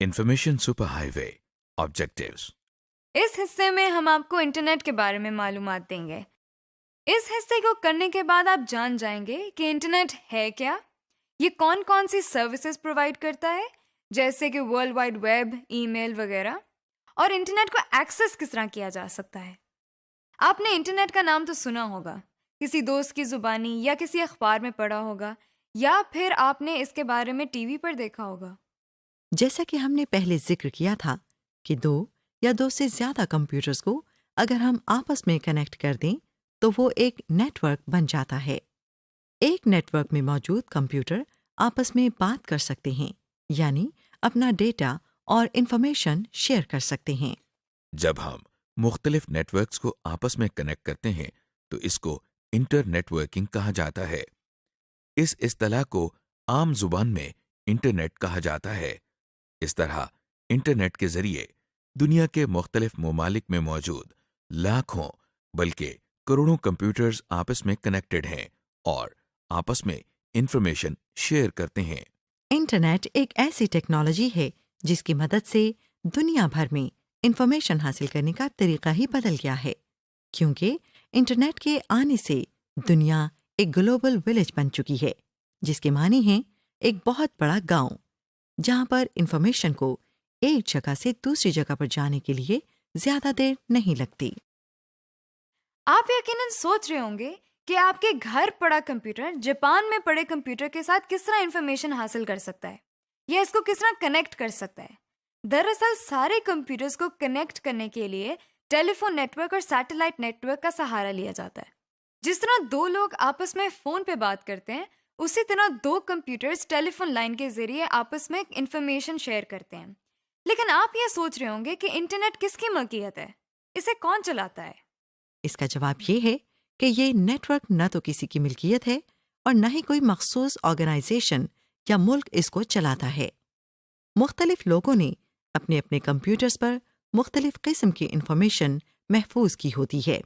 Information super high وے objectives. اس حصے میں ہم آپ کو انٹرنیٹ کے بارے میں معلومات دیں گے۔ اس حصے کو کرنے کے بعد آپ جان جائیں گے کہ انٹرنیٹ ہے کیا، یہ کون کون سی سروسز پرووائڈ کرتا ہے جیسے کہ ورلڈ وائڈ ویب، ای میل وغیرہ، اور انٹرنیٹ کو ایکسس کس طرح کیا جا سکتا ہے۔ آپ نے انٹرنیٹ کا نام تو سنا ہوگا، کسی دوست کی زبانی یا کسی اخبار میں پڑھا ہوگا، یا پھر آپ نے اس کے بارے میں ٹی وی پر دیکھا ہوگا۔ جیسا کہ ہم نے پہلے ذکر کیا تھا کہ دو یا دو سے زیادہ کمپیوٹرز کو اگر ہم آپس میں کنیکٹ کر دیں تو وہ ایک نیٹ ورک بن جاتا ہے۔ ایک نیٹ ورک میں موجود کمپیوٹر آپس میں بات کر سکتے ہیں، یعنی اپنا ڈیٹا اور انفارمیشن شیئر کر سکتے ہیں۔ جب ہم مختلف نیٹ ورکس کو آپس میں کنیکٹ کرتے ہیں تو اس کو انٹر نیٹ ورکنگ کہا جاتا ہے۔ اس اصطلاح کو عام زبان میں انٹرنیٹ کہا جاتا ہے۔ اس طرح انٹرنیٹ کے ذریعے دنیا کے مختلف ممالک میں موجود لاکھوں بلکہ کروڑوں کمپیوٹرز آپس میں کنیکٹڈ ہیں اور آپس میں انفارمیشن شیئر کرتے ہیں۔ انٹرنیٹ ایک ایسی ٹیکنالوجی ہے جس کی مدد سے دنیا بھر میں انفارمیشن حاصل کرنے کا طریقہ ہی بدل گیا ہے، کیونکہ انٹرنیٹ کے آنے سے دنیا ایک گلوبل ولیج بن چکی ہے، جس کے معنی ہیں ایک بہت بڑا گاؤں جہاں پر انفارمیشن کو ایک جگہ سے دوسری جگہ پر جانے کے لیے زیادہ دیر نہیں لگتی۔ آپ یقیناً سوچ رہے ہوں گے کہ آپ کے گھر پڑا کمپیوٹر جاپان میں پڑے کمپیوٹر کے ساتھ کس طرح انفارمیشن حاصل کر سکتا ہے یا اس کو کس طرح کنیکٹ کر سکتا ہے۔ دراصل سارے کمپیوٹرز کو کنیکٹ کرنے کے لیے ٹیلی فون نیٹ ورک اور سیٹلائٹ نیٹ ورک کا سہارا لیا جاتا ہے۔ جس طرح دو لوگ آپس میں فون پہ بات کرتے ہیں، اسی طرح دو کمپیوٹرز ٹیلی فون لائن کے ذریعے آپس میں انفارمیشن شیئر کرتے ہیں۔ لیکن آپ یہ سوچ رہے ہوں گے کہ انٹرنیٹ کس کی ملکیت ہے، اسے کون چلاتا ہے؟ اس کا جواب یہ ہے کہ یہ نیٹ ورک نہ تو کسی کی ملکیت ہے اور نہ ہی کوئی مخصوص آرگنائزیشن یا ملک اس کو چلاتا ہے۔ مختلف لوگوں نے اپنے اپنے کمپیوٹرز پر مختلف قسم کی انفارمیشن محفوظ کی ہوتی ہے۔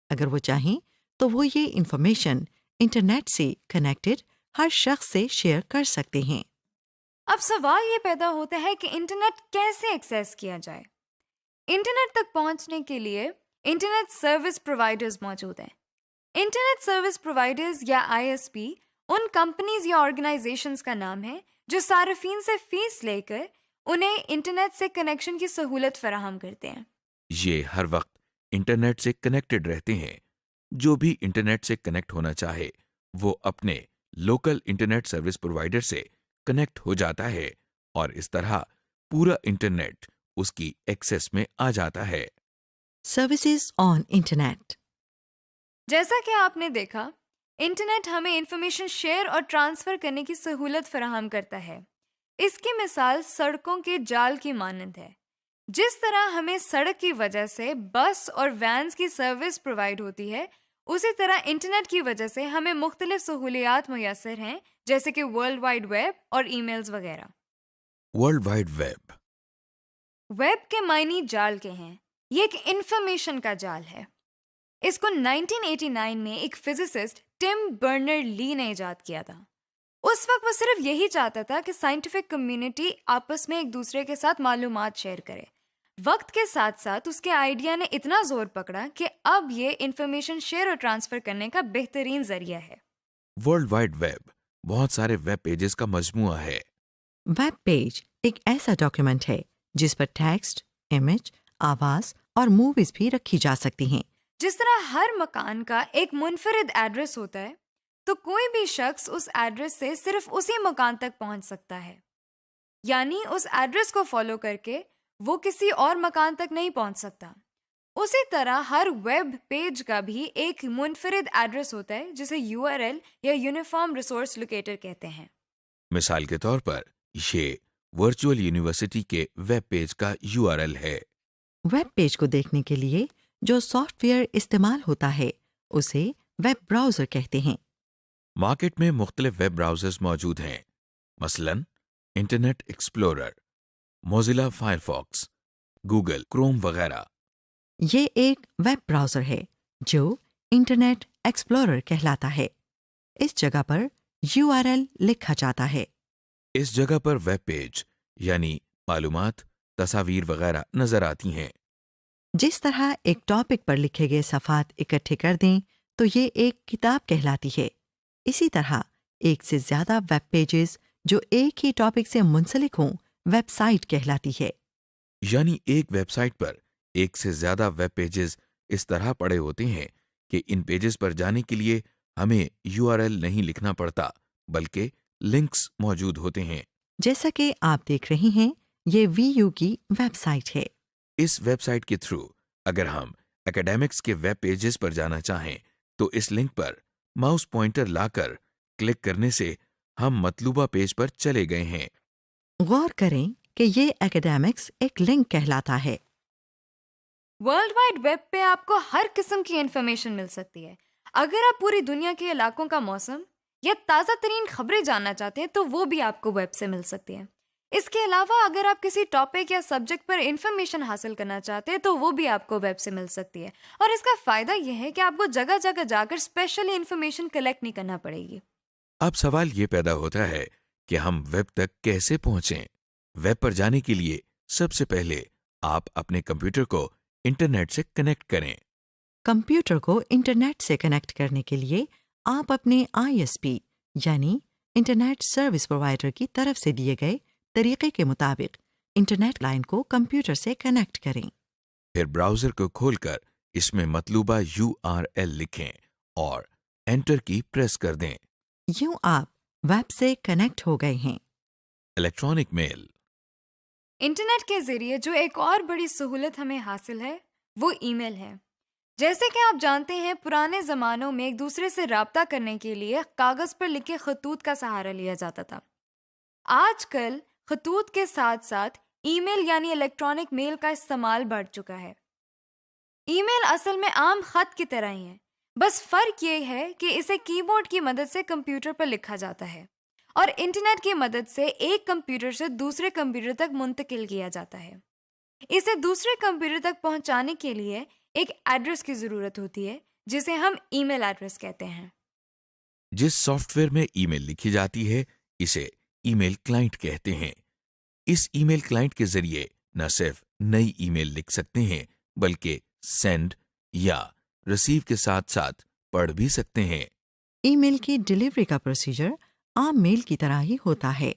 اگر وہ چاہیں تو وہ یہ انفارمیشن انٹرنیٹ سے کنیکٹڈ ہر شخص سے شیئر کر سکتے ہیں۔ اب سوال یہ پیدا ہوتا ہے کہ انٹرنیٹ کیسے ایکسیس کیا جائے۔ انٹرنیٹ تک پہنچنے کے لیے انٹرنیٹ سروس پرووائڈرز موجود ہیں۔ انٹرنیٹ سروس پرووائڈرز یا ISP ان کمپنیز یا آرگنائزیشنز کا نام ہے جو صارفین سے فیس لے کر انہیں انٹرنیٹ سے کنیکشن کی سہولت فراہم کرتے ہیں۔ یہ ہر وقت انٹرنیٹ سے کنیکٹڈ رہتے ہیں۔ جو بھی انٹرنیٹ سے کنیکٹ ہونا چاہے وہ اپنے لوکل انٹرنیٹ سروس پرووائڈر سے کنیکٹ ہو جاتا ہے اور اس طرح پورا انٹرنیٹ اس کی ایکسس میں آ جاتا ہے۔ Services on internet. جیسا کہ آپ نے دیکھا، انٹرنیٹ ہمیں انفارمیشن شیئر اور ٹرانسفر کرنے کی سہولت فراہم کرتا ہے۔ اس کی مثال سڑکوں کے جال کی مانند ہے۔ جس طرح ہمیں سڑک کی وجہ سے بس اور وینز کی سروس پرووائڈ ہوتی ہے، اسی طرح انٹرنیٹ کی وجہ سے ہمیں مختلف سہولیات میسر ہیں، جیسے کہ ورلڈ وائڈ ویب اور ای میلز وغیرہ۔ ورلڈ وائڈ ویب ویب کے معنی جال کے ہیں۔ یہ ایک انفارمیشن کا جال ہے۔ اس کو 1989 میں ایک فزسسٹ ٹم برنر لی نے ایجاد کیا تھا۔ اس وقت وہ صرف یہی چاہتا تھا کہ سائنٹیفک کمیونٹی آپس میں ایک دوسرے کے ساتھ معلومات شیئر کرے۔ وقت کے ساتھ ساتھ اس کے آئیڈیا نے اتنا زور پکڑا کہ اب یہ انفارمیشن شیئر اور ٹرانسفر کرنے کا بہترین ذریعہ ہے۔ ورلڈ وائڈ ویب بہت سارے ویب پیجز کا مجموعہ ہے۔ ویب پیج ایک ایسا ڈاکیومنٹ ہے جس پر ٹیکسٹ، امیج، آواز اور موویز بھی رکھی جا سکتی ہیں۔ جس طرح ہر مکان کا ایک منفرد ایڈریس ہوتا ہے، تو کوئی بھی شخص اس ایڈریس سے صرف اسی مکان تک پہنچ سکتا ہے، یعنی اس ایڈریس کو فالو کر کے وہ کسی اور مکان تک نہیں پہنچ سکتا۔ اسی طرح ہر ویب پیج کا بھی ایک منفرد ایڈریس ہوتا ہے جسے URL یا یونیفارم ریسورس لوکیٹر کہتے ہیں۔ مثال کے طور پر یہ ورچوئل یونیورسٹی کے ویب پیج کا URL ہے۔ ویب پیج کو دیکھنے کے لیے جو سافٹ ویئر استعمال ہوتا ہے اسے ویب براؤزر کہتے ہیں۔ مارکیٹ میں مختلف ویب براؤزرز موجود ہیں، مثلا Internet Explorer, Mozilla Firefox, Google Chrome وغیرہ۔ یہ ایک ویب براؤزر ہے جو انٹرنیٹ ایکسپلورر کہلاتا ہے۔ اس جگہ پر URL لکھا جاتا ہے۔ اس جگہ پر ویب پیج یعنی معلومات، تصاویر وغیرہ نظر آتی ہیں۔ جس طرح ایک ٹاپک پر لکھے گئے صفحات اکٹھے کر دیں تو یہ ایک کتاب کہلاتی ہے، اسی طرح ایک سے زیادہ ویب پیجز جو ایک ہی ٹاپک سے منسلک ہوں ویب سائٹ کہلاتی ہے۔ یعنی ایک ویب سائٹ پر ایک سے زیادہ ویب پیجز اس طرح پڑے ہوتے ہیں کہ ان پیجز پر جانے کے لیے ہمیں URL نہیں لکھنا پڑتا، بلکہ لنکس موجود ہوتے ہیں۔ جیسا کہ آپ دیکھ رہے ہیں، یہ VU کی ویب سائٹ ہے۔ اس ویب سائٹ کے تھرو اگر ہم اکیڈیمکس کے ویب پیجز پر جانا چاہیں تو اس لنک پر ماؤس پوائنٹر لا کر کلک کرنے سے ہم مطلوبہ پیج پر چلے گئے ہیں۔ غور کریں کہ یہ اکیڈیمکس ایک لنک کہلاتا ہے۔ ورلڈ وائڈ ویب پہ آپ کو ہر قسم کی انفارمیشن مل سکتی ہے۔ اگر آپ پوری دنیا کے علاقوں کا موسم یا تازہ ترین خبریں جاننا چاہتے ہیں تو وہ بھی آپ کو ویب سے مل سکتی ہیں۔ اس کے علاوہ اگر آپ کسی ٹاپک یا سبجیکٹ پر انفارمیشن حاصل کرنا چاہتے ہیں تو وہ بھی آپ کو ویب سے مل سکتی ہے، اور اس کا فائدہ یہ ہے کہ آپ کو جگہ جگہ جا کر اسپیشلی انفارمیشن کلیکٹ نہیں کرنا پڑے گی۔ اب سوال یہ پیدا ہوتا ہے کہ ہم ویب تک کیسے پہنچیں؟ ویب پر جانے کے لیے سب سے پہلے آپ اپنے کمپیوٹر کو انٹرنیٹ سے کنیکٹ کریں۔ کمپیوٹر کو انٹرنیٹ سے کنیکٹ کرنے کے لیے آپ اپنے ISP یعنی انٹرنیٹ سروس پرووائڈر کی طرف سے دیے گئے طریقے کے مطابق انٹرنیٹ لائن کو کمپیوٹر سے کنیکٹ کریں۔ پھر براؤزر کو کھول کر اس میں مطلوبہ URL لکھیں اور انٹر کی پریس کر دیں۔ یوں آپ ویب سے کنیکٹ ہو گئے ہیں۔ Electronic mail. انٹرنیٹ کے ذریعے جو ایک اور بڑی سہولت ہمیں حاصل ہے وہ ای میل ہے۔ جیسے کہ آپ جانتے ہیں، پرانے زمانوں میں ایک دوسرے سے رابطہ کرنے کے لیے کاغذ پر لکھے خطوط کا سہارا لیا جاتا تھا۔ آج کل خطوط کے ساتھ ساتھ ای میل یعنی الیکٹرانک میل کا استعمال بڑھ چکا ہے۔ ای میل اصل میں عام خط کی طرح ہی ہے، بس فرق یہ ہے کہ اسے کی بورڈ کی مدد سے کمپیوٹر پر لکھا جاتا ہے اور انٹرنیٹ کی مدد سے ایک کمپیوٹر سے دوسرے کمپیوٹر تک منتقل کیا جاتا ہے۔ اسے دوسرے کمپیوٹر تک پہنچانے کے لیے ایک ایڈریس کی ضرورت ہوتی ہے جسے ہم ای میل ایڈریس کہتے ہیں۔ جس سافٹ ویئر میں ای میل لکھی جاتی ہے اسے ای میل کلائنٹ کہتے ہیں۔ اس ای میل کلائنٹ کے ذریعے نہ صرف نئی ای میل لکھ سکتے ہیں بلکہ سینڈ یا ریسیو کے ساتھ ساتھ پڑھ بھی سکتے ہیں۔ ای میل کی ڈیلیوری کا پروسیجر عام میل کی طرح ہی ہوتا ہے،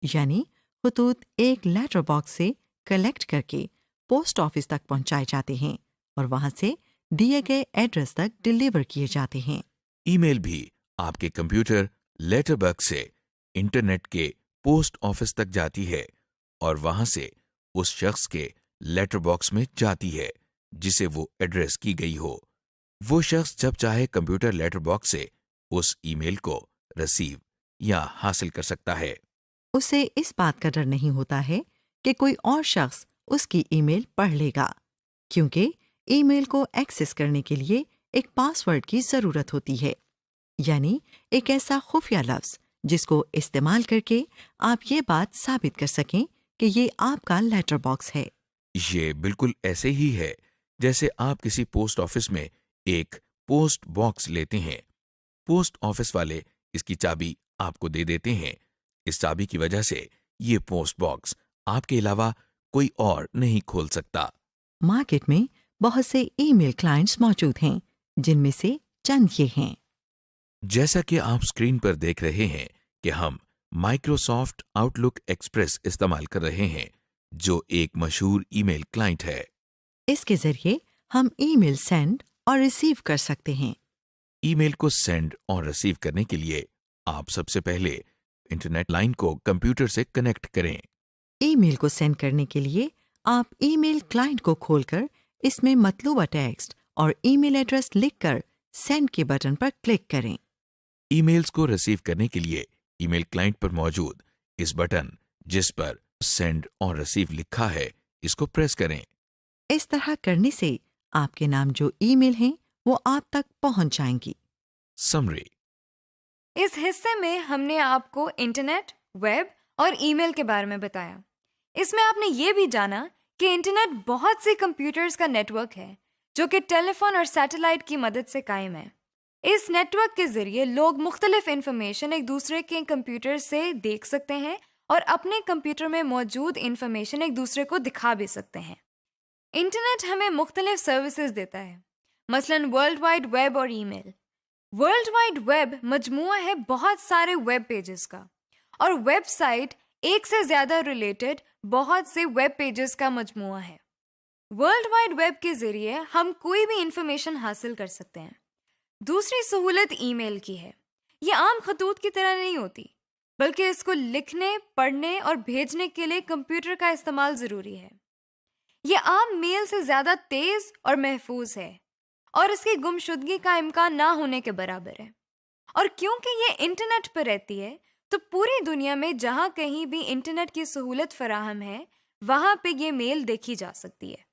یعنی خطوط ایک لیٹر باکس سے کلیکٹ کر کے پوسٹ آفس تک پہنچائے جاتے ہیں اور وہاں سے دیے گئے ایڈریس تک ڈیلیور کیے جاتے ہیں۔ ای میل بھی آپ کے کمپیوٹر لیٹر باکس سے انٹرنیٹ کے پوسٹ آفس تک جاتی ہے اور وہاں سے اس شخص کے لیٹر باکس میں جاتی ہے جسے وہ ایڈریس کی گئی ہو۔ وہ شخص جب چاہے کمپیوٹر لیٹر باکس سے اس ای میل کو ریسیو یا حاصل کر سکتا ہے۔ اسے اس بات کا ڈر نہیں ہوتا ہے کہ کوئی اور شخص اس کی ای میل پڑھ لے گا، کیونکہ ای میل کو ایکسس کرنے کے لیے ایک پاس ورڈ کی ضرورت ہوتی ہے، یعنی ایک ایسا خفیہ لفظ جس کو استعمال کر کے آپ یہ بات ثابت کر سکیں کہ یہ آپ کا لیٹر باکس ہے۔ یہ بالکل ایسے ہی ہے جیسے آپ کسی پوسٹ آفس میں ایک پوسٹ باکس لیتے ہیں۔ پوسٹ آفس والے اس کی چابی آپ کو دے دیتے ہیں۔ اس چابی کی وجہ سے یہ پوسٹ باکس آپ کے علاوہ کوئی اور نہیں کھول سکتا۔ مارکیٹ میں بہت سے ای میل کلائنٹس موجود ہیں، جن میں سے چند یہ ہیں۔ جیسا کہ آپ اسکرین پر دیکھ رہے ہیں کہ ہم مائکروسافٹ آؤٹ لک ایکسپریس استعمال کر رہے ہیں، جو ایک مشہور ای میل کلائنٹ ہے۔ اس کے ذریعے ہم ای میل سینڈ اور ریسیو کر سکتے ہیں۔ ای میل کو سینڈ اور ریسیو کرنے کے لیے آپ سب سے پہلے انٹرنیٹ لائن کو کمپیوٹر سے کنیکٹ کریں۔ ای میل کو سینڈ کرنے کے لیے آپ ای میل کلائنٹ کو کھول کر اس میں مطلوبہ ٹیکسٹ اور ای میل ایڈریس لکھ کر سینڈ کے بٹن پر کلک کریں۔ ای میلز کو ریسیو کرنے کے لیے ای میل کلائنٹ پر موجود اس بٹن جس پر سینڈ اور ریسیو لکھا ہے اس کو پریس کریں۔ اس طرح کرنے سے آپ کے نام جو ای میل ہیں وہ آپ تک پہنچ جائیں گی۔ سمری۔ اس حصے میں ہم نے آپ کو انٹرنیٹ، ویب اور ای میل کے بارے میں بتایا۔ اس میں آپ نے یہ بھی جانا کہ انٹرنیٹ بہت سے کمپیوٹرز کا نیٹ ورک ہے جو کہ ٹیلی فون اور سیٹلائٹ کی مدد سے قائم ہے۔ اس نیٹ ورک کے ذریعے لوگ مختلف انفارمیشن ایک دوسرے کے کمپیوٹر سے دیکھ سکتے ہیں اور اپنے کمپیوٹر میں موجود انفارمیشن ایک دوسرے کو دکھا بھی سکتے ہیں۔ انٹرنیٹ ہمیں مختلف سروسز دیتا ہے، مثلاً ورلڈ وائڈ ویب اور ای میل۔ ورلڈ وائڈ ویب مجموعہ ہے بہت سارے ویب پیجز کا، اور ویب سائٹ ایک سے زیادہ ریلیٹڈ بہت سے ویب پیجز کا مجموعہ ہے۔ ورلڈ وائڈ ویب کے ذریعے ہم کوئی بھی انفارمیشن حاصل کر سکتے ہیں۔ دوسری سہولت ای میل کی ہے۔ یہ عام خطوط کی طرح نہیں ہوتی، بلکہ اس کو لکھنے، پڑھنے اور بھیجنے کے لیے کمپیوٹر کا استعمال ضروری ہے۔ یہ عام میل سے زیادہ تیز اور محفوظ ہے، اور اس کی گمشدگی کا امکان نہ ہونے کے برابر ہے۔ اور کیونکہ یہ انٹرنیٹ پر رہتی ہے، تو پوری دنیا میں جہاں کہیں بھی انٹرنیٹ کی سہولت فراہم ہے، وہاں پہ یہ میل دیکھی جا سکتی ہے۔